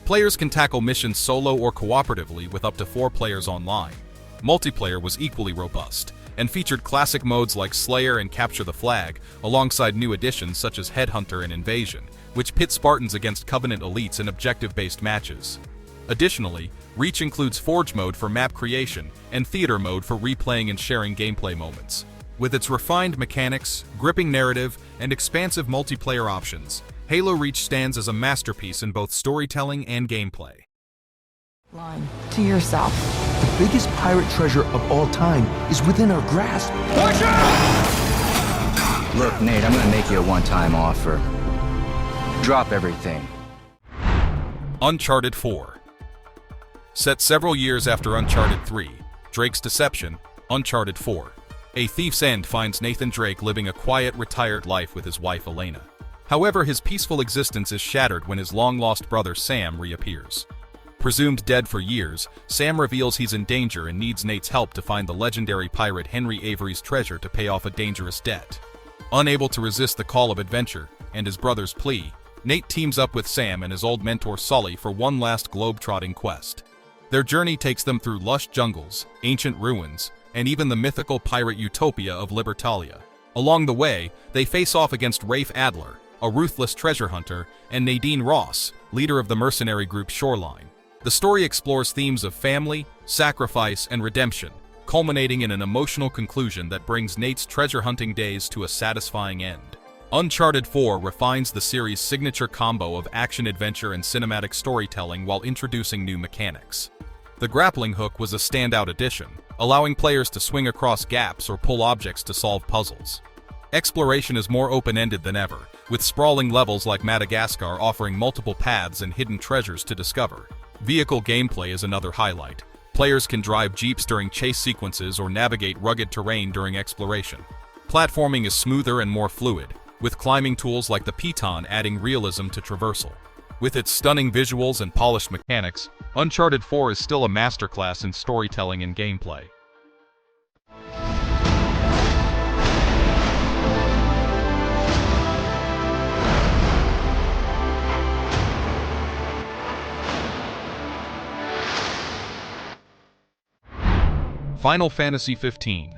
Players can tackle missions solo or cooperatively with up to 4 players online. Multiplayer was equally robust, and featured classic modes like Slayer and Capture the Flag, alongside new additions such as Headhunter and Invasion, which pit Spartans against Covenant elites in objective-based matches. Additionally, Reach includes Forge mode for map creation and Theater mode for replaying and sharing gameplay moments. With its refined mechanics, gripping narrative, and expansive multiplayer options, Halo Reach stands as a masterpiece in both storytelling and gameplay. Line to yourself. The biggest pirate treasure of all time is within our grasp. Watch out! Look, Nate, I'm gonna make you a one-time offer. Drop everything. Uncharted 4. Set several years after Uncharted 3, Drake's Deception, Uncharted 4. A thief's end finds Nathan Drake living a quiet, retired life with his wife Elena. However, his peaceful existence is shattered when his long-lost brother Sam reappears. Presumed dead for years, Sam reveals he's in danger and needs Nate's help to find the legendary pirate Henry Avery's treasure to pay off a dangerous debt. Unable to resist the call of adventure and his brother's plea, Nate teams up with Sam and his old mentor Sully for one last globe-trotting quest. Their journey takes them through lush jungles, ancient ruins, and even the mythical pirate utopia of Libertalia. Along the way, they face off against Rafe Adler, a ruthless treasure hunter, and Nadine Ross, leader of the mercenary group Shoreline. The story explores themes of family, sacrifice, and redemption, culminating in an emotional conclusion that brings Nate's treasure hunting days to a satisfying end. Uncharted 4 refines the series' signature combo of action-adventure and cinematic storytelling while introducing new mechanics. The grappling hook was a standout addition, allowing players to swing across gaps or pull objects to solve puzzles. Exploration is more open-ended than ever, with sprawling levels like Madagascar offering multiple paths and hidden treasures to discover. Vehicle gameplay is another highlight. Players can drive jeeps during chase sequences or navigate rugged terrain during exploration. Platforming is smoother and more fluid, with climbing tools like the Piton adding realism to traversal. With its stunning visuals and polished mechanics, Uncharted 4 is still a masterclass in storytelling and gameplay. Final Fantasy XV.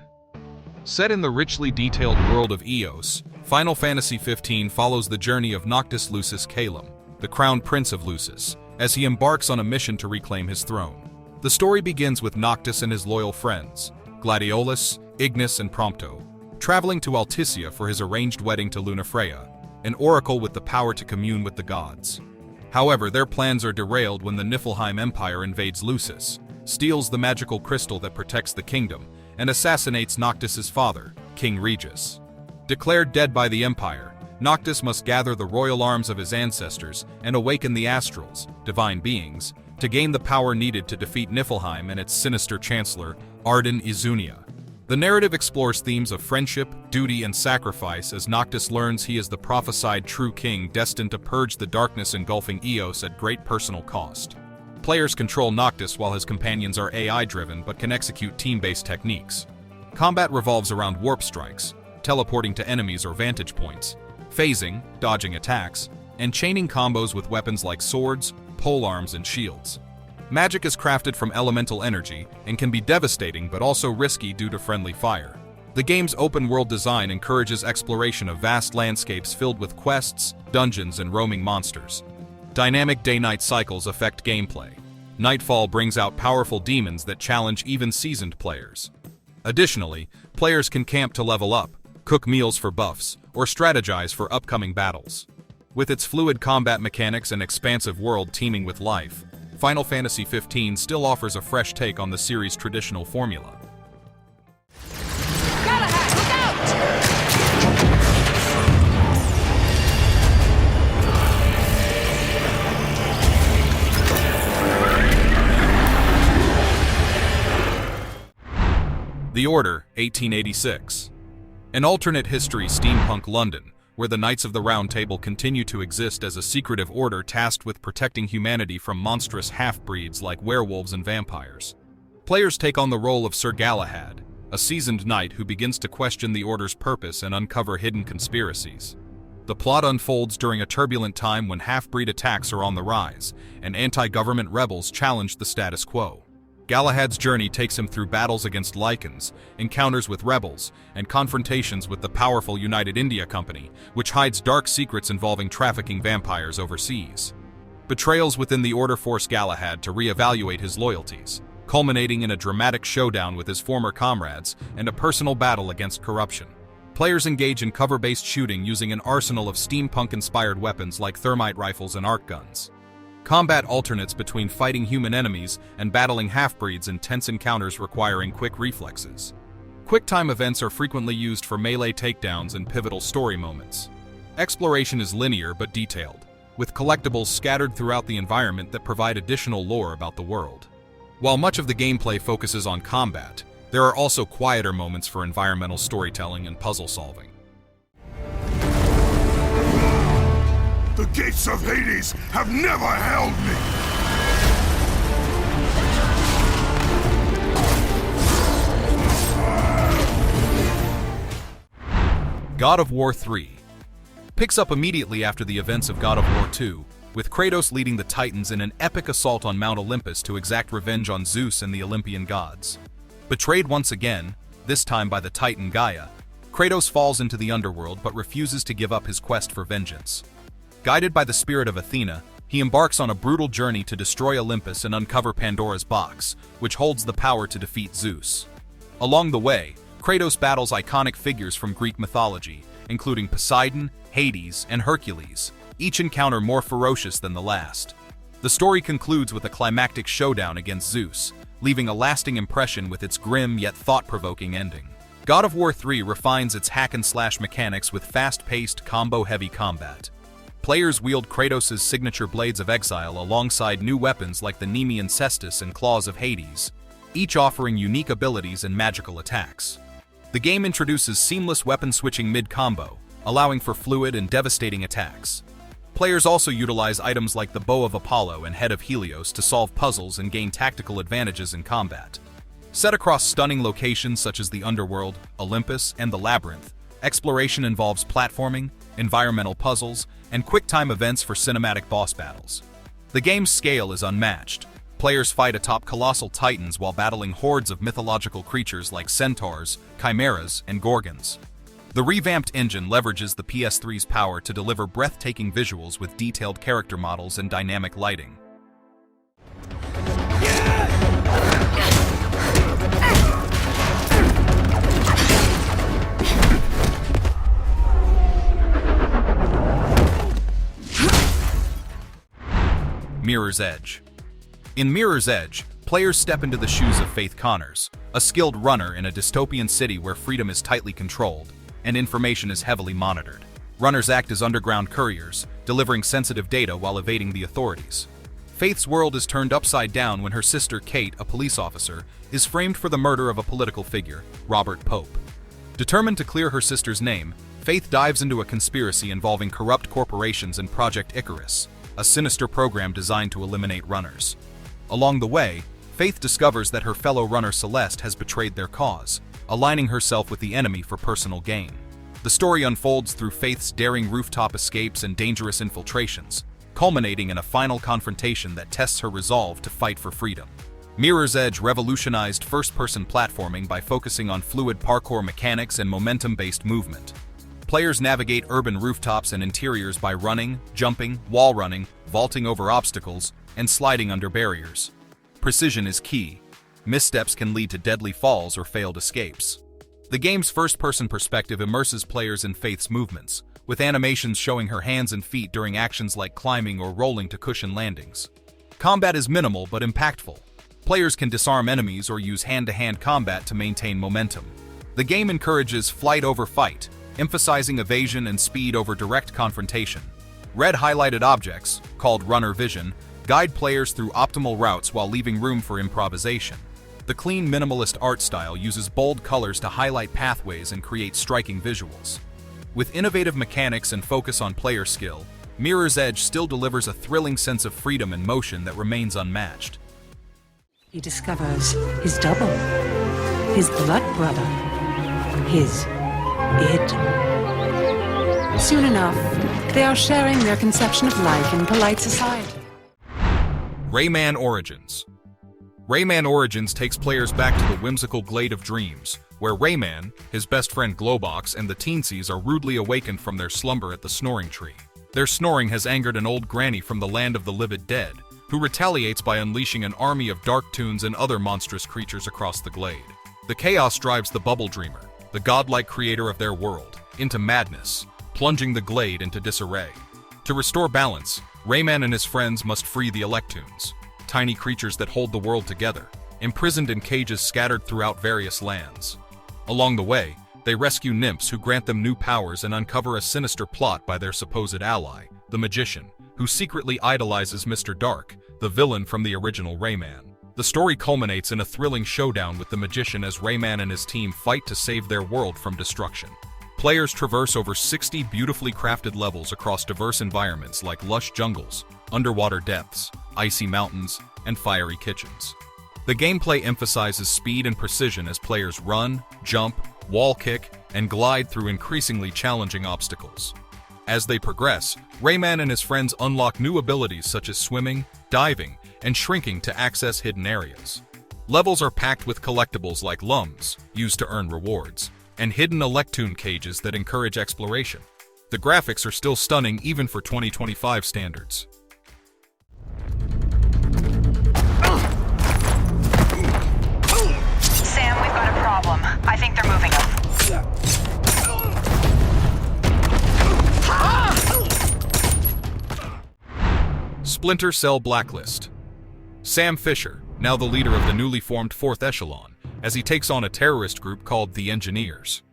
Set in the richly detailed world of Eos, Final Fantasy XV follows the journey of Noctis Lucis Calum, the crown prince of Lucis, as he embarks on a mission to reclaim his throne. The story begins with Noctis and his loyal friends, Gladiolus, Ignis, and Prompto, traveling to Alticia for his arranged wedding to Lunafreya, an oracle with the power to commune with the gods. However, their plans are derailed when the Niflheim Empire invades Lucis, steals the magical crystal that protects the kingdom, and assassinates Noctis' father, King Regis. Declared dead by the Empire, Noctis must gather the royal arms of his ancestors and awaken the Astrals, divine beings, to gain the power needed to defeat Niflheim and its sinister chancellor, Arden Izunia. The narrative explores themes of friendship, duty, and sacrifice as Noctis learns he is the prophesied true king destined to purge the darkness engulfing Eos at great personal cost. Players control Noctis while his companions are AI-driven but can execute team-based techniques. Combat revolves around warp strikes, teleporting to enemies or vantage points, phasing, dodging attacks, and chaining combos with weapons like swords, polearms, and shields. Magic is crafted from elemental energy and can be devastating but also risky due to friendly fire. The game's open-world design encourages exploration of vast landscapes filled with quests, dungeons, and roaming monsters. Dynamic day-night cycles affect gameplay. Nightfall brings out powerful demons that challenge even seasoned players. Additionally, players can camp to level up, cook meals for buffs, or strategize for upcoming battles. With its fluid combat mechanics and expansive world teeming with life, Final Fantasy XV still offers a fresh take on the series' traditional formula. The Order, 1886. An alternate history steampunk London, where the Knights of the Round Table continue to exist as a secretive order tasked with protecting humanity from monstrous half-breeds like werewolves and vampires. Players take on the role of Sir Galahad, a seasoned knight who begins to question the Order's purpose and uncover hidden conspiracies. The plot unfolds during a turbulent time when half-breed attacks are on the rise, and anti-government rebels challenge the status quo. Galahad's journey takes him through battles against Lycans, encounters with rebels, and confrontations with the powerful United India Company, which hides dark secrets involving trafficking vampires overseas. betrayals within the Order force Galahad to reevaluate his loyalties, culminating in a dramatic showdown with his former comrades and a personal battle against corruption. Players engage in cover-based shooting using an arsenal of steampunk-inspired weapons like thermite rifles and arc guns. Combat alternates between fighting human enemies and battling half-breeds in tense encounters requiring quick reflexes. Quick-time events are frequently used for melee takedowns and pivotal story moments. Exploration is linear but detailed, with collectibles scattered throughout the environment that provide additional lore about the world. While much of the gameplay focuses on combat, there are also quieter moments for environmental storytelling and puzzle solving. The gates of Hades have never held me! God of War 3 picks up immediately after the events of God of War 2, with Kratos leading the Titans in an epic assault on Mount Olympus to exact revenge on Zeus and the Olympian gods. Betrayed once again, this time by the Titan Gaia, Kratos falls into the underworld but refuses to give up his quest for vengeance. Guided by the spirit of Athena, he embarks on a brutal journey to destroy Olympus and uncover Pandora's box, which holds the power to defeat Zeus. Along the way, Kratos battles iconic figures from Greek mythology, including Poseidon, Hades, and Hercules, each encounter more ferocious than the last. The story concludes with a climactic showdown against Zeus, leaving a lasting impression with its grim yet thought-provoking ending. God of War 3 refines its hack-and-slash mechanics with fast-paced, combo-heavy combat. Players wield Kratos' signature Blades of Exile alongside new weapons like the Nemean Cestus and Claws of Hades, each offering unique abilities and magical attacks. The game introduces seamless weapon switching mid-combo, allowing for fluid and devastating attacks. Players also utilize items like the Bow of Apollo and Head of Helios to solve puzzles and gain tactical advantages in combat. Set across stunning locations such as the Underworld, Olympus, and the Labyrinth, exploration involves platforming, environmental puzzles, and quick-time events for cinematic boss battles. The game's scale is unmatched. Players fight atop colossal titans while battling hordes of mythological creatures like centaurs, chimeras, and gorgons. The revamped engine leverages the PS3's power to deliver breathtaking visuals with detailed character models and dynamic lighting. Mirror's Edge. In Mirror's Edge, players step into the shoes of Faith Connors, a skilled runner in a dystopian city where freedom is tightly controlled and information is heavily monitored. Runners act as underground couriers, delivering sensitive data while evading the authorities. Faith's world is turned upside down when her sister Kate, a police officer, is framed for the murder of a political figure, Robert Pope. Determined to clear her sister's name, Faith dives into a conspiracy involving corrupt corporations and Project Icarus, a sinister program designed to eliminate runners. Along the way, Faith discovers that her fellow runner Celeste has betrayed their cause, aligning herself with the enemy for personal gain. The story unfolds through Faith's daring rooftop escapes and dangerous infiltrations, culminating in a final confrontation that tests her resolve to fight for freedom. Mirror's Edge revolutionized first-person platforming by focusing on fluid parkour mechanics and momentum-based movement. Players navigate urban rooftops and interiors by running, jumping, wall running, vaulting over obstacles, and sliding under barriers. Precision is key. Missteps can lead to deadly falls or failed escapes. The game's first-person perspective immerses players in Faith's movements, with animations showing her hands and feet during actions like climbing or rolling to cushion landings. Combat is minimal but impactful. Players can disarm enemies or use hand-to-hand combat to maintain momentum. The game encourages flight over fight, emphasizing evasion and speed over direct confrontation. Red highlighted objects, called runner vision, guide players through optimal routes while leaving room for improvisation. The clean minimalist art style uses bold colors to highlight pathways and create striking visuals. With innovative mechanics and focus on player skill, Mirror's Edge still delivers a thrilling sense of freedom and motion that remains unmatched. He discovers his double, his blood brother, his id. Soon enough, they are sharing their conception of life in polite society. Rayman Origins. Rayman Origins takes players back to the whimsical glade of dreams, where Rayman, his best friend Globox, and the Teensies are rudely awakened from their slumber at the Snoring Tree. Their snoring has angered an old granny from the land of the livid dead, who retaliates by unleashing an army of dark toons and other monstrous creatures across the glade. The chaos drives the Bubble Dreamer, the godlike creator of their world, into madness, plunging the glade into disarray. To restore balance, Rayman and his friends must free the Electoons, tiny creatures that hold the world together, imprisoned in cages scattered throughout various lands. Along the way, they rescue nymphs who grant them new powers and uncover a sinister plot by their supposed ally, the Magician, who secretly idolizes Mr. Dark, the villain from the original Rayman. The story culminates in a thrilling showdown with the Magician as Rayman and his team fight to save their world from destruction. Players traverse over 60 beautifully crafted levels across diverse environments like lush jungles, underwater depths, icy mountains, and fiery kitchens. The gameplay emphasizes speed and precision as players run, jump, wall kick, and glide through increasingly challenging obstacles. As they progress, Rayman and his friends unlock new abilities such as swimming, diving, and shrinking to access hidden areas. Levels are packed with collectibles like lums, used to earn rewards, and hidden Electoon cages that encourage exploration. The graphics are still stunning even for 2025 standards. Sam, we've got a problem. I think they're moving up. Splinter Cell Blacklist. Sam Fisher, now the leader of the newly formed 4th Echelon, as he takes on a terrorist group called the Engineers.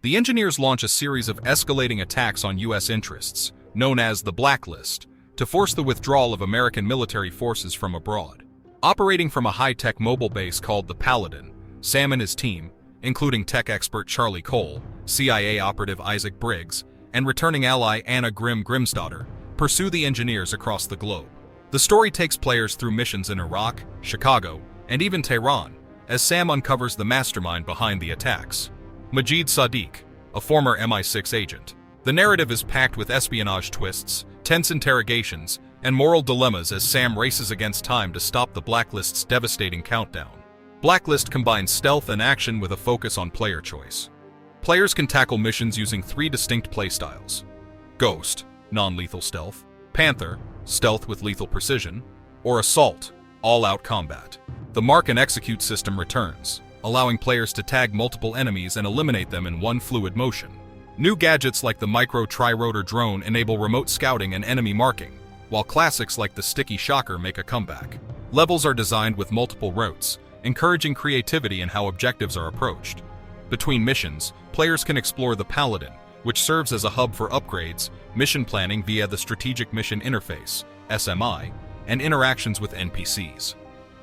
The Engineers launch a series of escalating attacks on U.S. interests, known as the Blacklist, to force the withdrawal of American military forces from abroad. Operating from a high-tech mobile base called the Paladin, Sam and his team, including tech expert Charlie Cole, CIA operative Isaac Briggs, and returning ally Anna Grimsdottir, pursue the Engineers across the globe. The story takes players through missions in Iraq, Chicago, and even Tehran, as Sam uncovers the mastermind behind the attacks, Majid Sadiq, a former MI6 agent. The narrative is packed with espionage twists, tense interrogations, and moral dilemmas as Sam races against time to stop the Blacklist's devastating countdown. Blacklist combines stealth and action with a focus on player choice. Players can tackle missions using 3 distinct playstyles: Ghost, non-lethal stealth; Panther, stealth with lethal precision; or Assault, all-out combat. The mark and execute system returns, allowing players to tag multiple enemies and eliminate them in one fluid motion. New gadgets like the micro tri-rotor drone enable remote scouting and enemy marking, while classics like the sticky shocker make a comeback. Levels are designed with multiple routes, encouraging creativity in how objectives are approached. Between missions, players can explore the Paladin, which serves as a hub for upgrades, mission planning via the Strategic Mission Interface, SMI, and interactions with NPCs.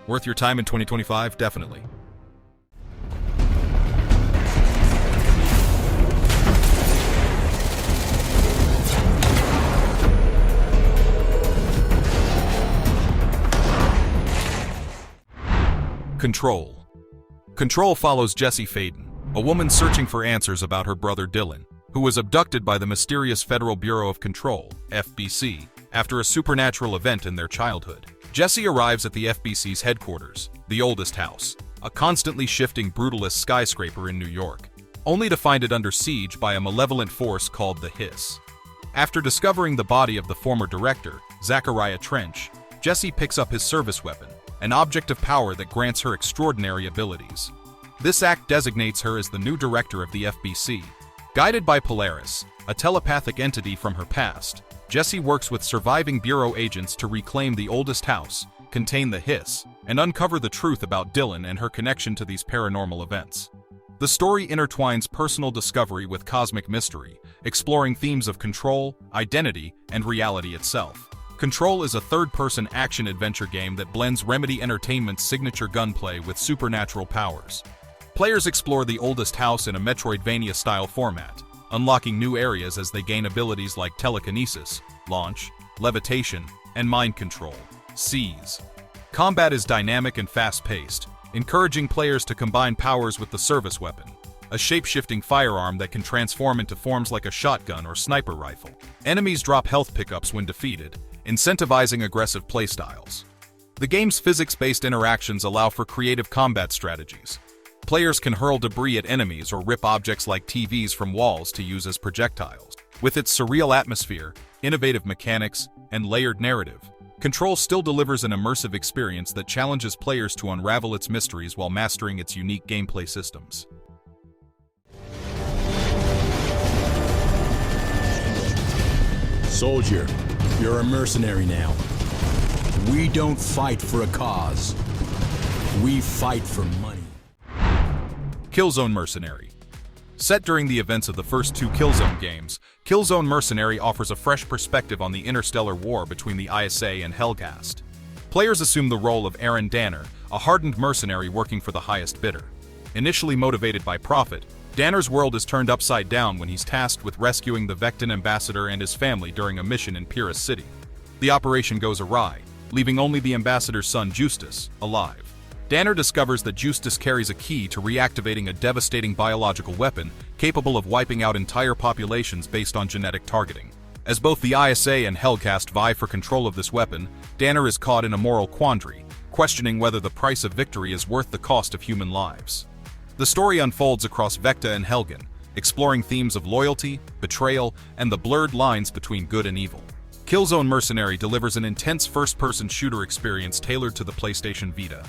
Worth your time in 2025, definitely. Control. Control follows Jessie Faden, a woman searching for answers about her brother Dylan, who was abducted by the mysterious Federal Bureau of Control, FBC, after a supernatural event in their childhood. Jessie arrives at the FBC's headquarters, the Oldest House, a constantly shifting brutalist skyscraper in New York, only to find it under siege by a malevolent force called the Hiss. After discovering the body of the former director, Zachariah Trench, Jessie picks up his service weapon, an object of power that grants her extraordinary abilities. This act designates her as the new director of the FBC. Guided by Polaris, a telepathic entity from her past, Jessie works with surviving Bureau agents to reclaim the Oldest House, contain the Hiss, and uncover the truth about Dylan and her connection to these paranormal events. The story intertwines personal discovery with cosmic mystery, exploring themes of control, identity, and reality itself. Control is a third-person action-adventure game that blends Remedy Entertainment's signature gunplay with supernatural powers. Players explore the Oldest House in a Metroidvania-style format, unlocking new areas as they gain abilities like telekinesis, launch, levitation, and mind control, seize. Combat is dynamic and fast-paced, encouraging players to combine powers with the service weapon, a shape-shifting firearm that can transform into forms like a shotgun or sniper rifle. Enemies drop health pickups when defeated, incentivizing aggressive playstyles. The game's physics-based interactions allow for creative combat strategies. Players can hurl debris at enemies or rip objects like TVs from walls to use as projectiles. With its surreal atmosphere, innovative mechanics, and layered narrative, Control still delivers an immersive experience that challenges players to unravel its mysteries while mastering its unique gameplay systems. Soldier, you're a mercenary now. We don't fight for a cause. We fight for money. Killzone Mercenary. Set during the events of the first two Killzone games, Killzone Mercenary offers a fresh perspective on the interstellar war between the ISA and Helghast. Players assume the role of Aaron Danner, a hardened mercenary working for the highest bidder. Initially motivated by profit, Danner's world is turned upside down when he's tasked with rescuing the Vecton ambassador and his family during a mission in Pyrrhus City. The operation goes awry, leaving only the ambassador's son Justus alive. Danner discovers that Justus carries a key to reactivating a devastating biological weapon capable of wiping out entire populations based on genetic targeting. As both the ISA and Helghast vie for control of this weapon, Danner is caught in a moral quandary, questioning whether the price of victory is worth the cost of human lives. The story unfolds across Vecta and Helgen, exploring themes of loyalty, betrayal, and the blurred lines between good and evil. Killzone Mercenary delivers an intense first-person shooter experience tailored to the PlayStation Vita.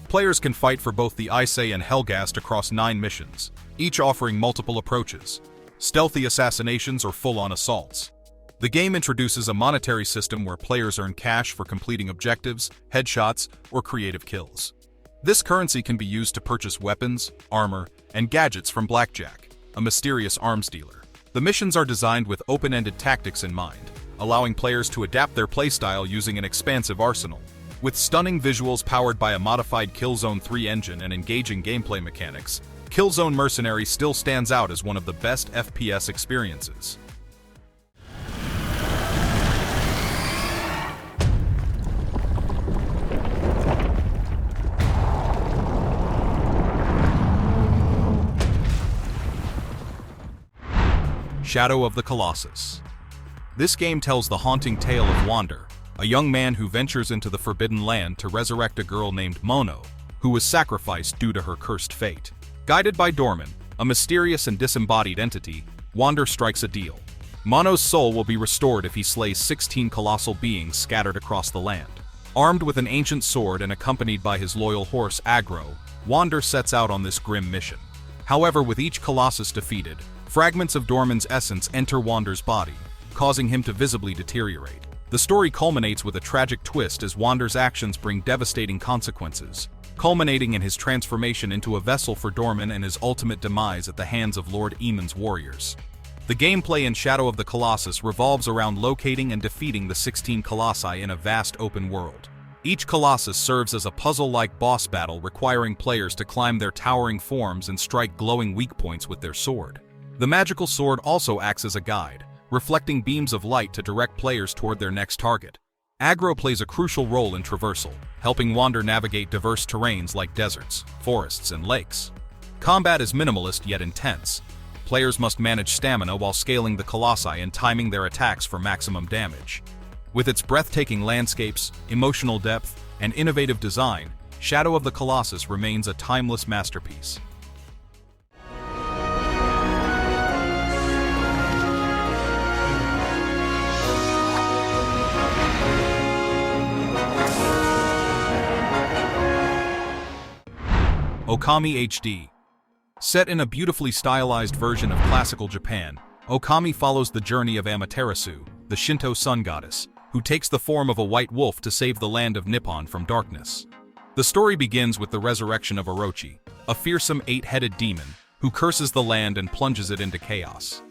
Players can fight for both the ISA and Helghast across 9 missions, each offering multiple approaches, stealthy assassinations or full-on assaults. The game introduces a monetary system where players earn cash for completing objectives, headshots, or creative kills. This currency can be used to purchase weapons, armor, and gadgets from Blackjack, a mysterious arms dealer. The missions are designed with open-ended tactics in mind, allowing players to adapt their playstyle using an expansive arsenal. With stunning visuals powered by a modified Killzone 3 engine and engaging gameplay mechanics, Killzone Mercenary still stands out as one of the best FPS experiences. Shadow of the Colossus. This game tells the haunting tale of Wander, a young man who ventures into the Forbidden Land to resurrect a girl named Mono, who was sacrificed due to her cursed fate. Guided by Dorman, a mysterious and disembodied entity, Wander strikes a deal. Mono's soul will be restored if he slays 16 colossal beings scattered across the land. Armed with an ancient sword and accompanied by his loyal horse Agro, Wander sets out on this grim mission. However, with each Colossus defeated, fragments of Dorman's essence enter Wander's body, causing him to visibly deteriorate. The story culminates with a tragic twist as Wander's actions bring devastating consequences, culminating in his transformation into a vessel for Dorman and his ultimate demise at the hands of Lord Eamon's warriors. The gameplay in Shadow of the Colossus revolves around locating and defeating the 16 Colossi in a vast open world. Each Colossus serves as a puzzle-like boss battle requiring players to climb their towering forms and strike glowing weak points with their sword. The magical sword also acts as a guide, reflecting beams of light to direct players toward their next target. Agro plays a crucial role in traversal, helping Wander navigate diverse terrains like deserts, forests, and lakes. Combat is minimalist yet intense. Players must manage stamina while scaling the Colossi and timing their attacks for maximum damage. With its breathtaking landscapes, emotional depth, and innovative design, Shadow of the Colossus remains a timeless masterpiece. Okami HD. Set in a beautifully stylized version of classical Japan, Okami follows the journey of Amaterasu, the Shinto sun goddess, who takes the form of a white wolf to save the land of Nippon from darkness. The story begins with the resurrection of Orochi, a fearsome 8-headed demon, who curses the land and plunges it into chaos.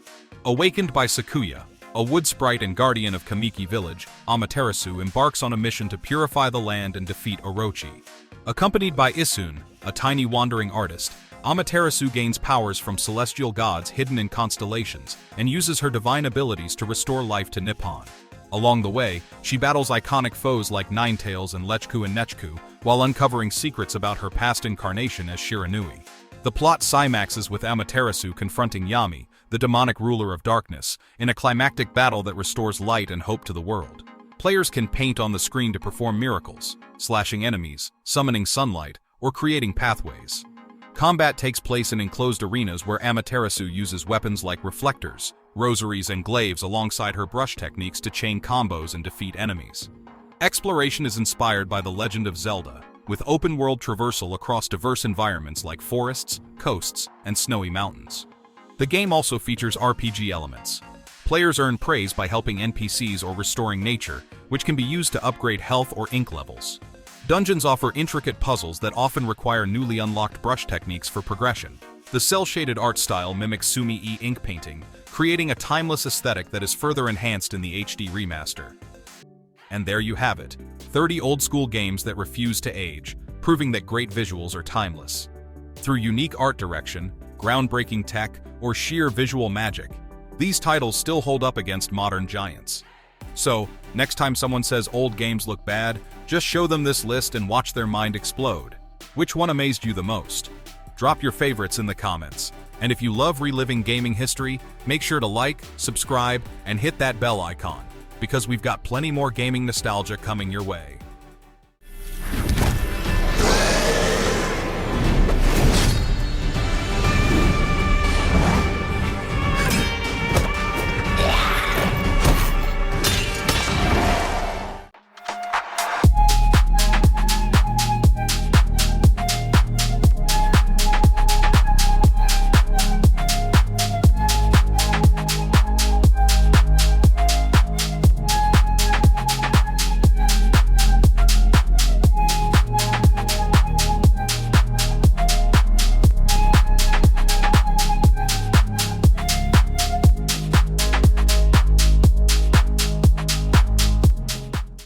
Awakened by Sakuya, a wood sprite and guardian of Kamiki village, Amaterasu embarks on a mission to purify the land and defeat Orochi. Accompanied by Isun, a tiny wandering artist, Amaterasu gains powers from celestial gods hidden in constellations and uses her divine abilities to restore life to Nippon. Along the way, she battles iconic foes like Ninetales and Lechku and Nechku, while uncovering secrets about her past incarnation as Shiranui. The plot climaxes with Amaterasu confronting Yami, the demonic ruler of darkness, in a climactic battle that restores light and hope to the world. Players can paint on the screen to perform miracles, slashing enemies, summoning sunlight, or creating pathways. Combat takes place in enclosed arenas where Amaterasu uses weapons like reflectors, rosaries, and glaives alongside her brush techniques to chain combos and defeat enemies. Exploration is inspired by The Legend of Zelda, with open-world traversal across diverse environments like forests, coasts, and snowy mountains. The game also features RPG elements. Players earn praise by helping NPCs or restoring nature, which can be used to upgrade health or ink levels. Dungeons offer intricate puzzles that often require newly unlocked brush techniques for progression. The cel-shaded art style mimics Sumi-e ink painting, creating a timeless aesthetic that is further enhanced in the HD remaster. And there you have it, 30 old-school games that refuse to age, proving that great visuals are timeless. Through unique art direction, groundbreaking tech, or sheer visual magic, these titles still hold up against modern giants. So, next time someone says old games look bad, just show them this list and watch their mind explode. Which one amazed you the most? Drop your favorites in the comments. And if you love reliving gaming history, make sure to like, subscribe, and hit that bell icon, because we've got plenty more gaming nostalgia coming your way.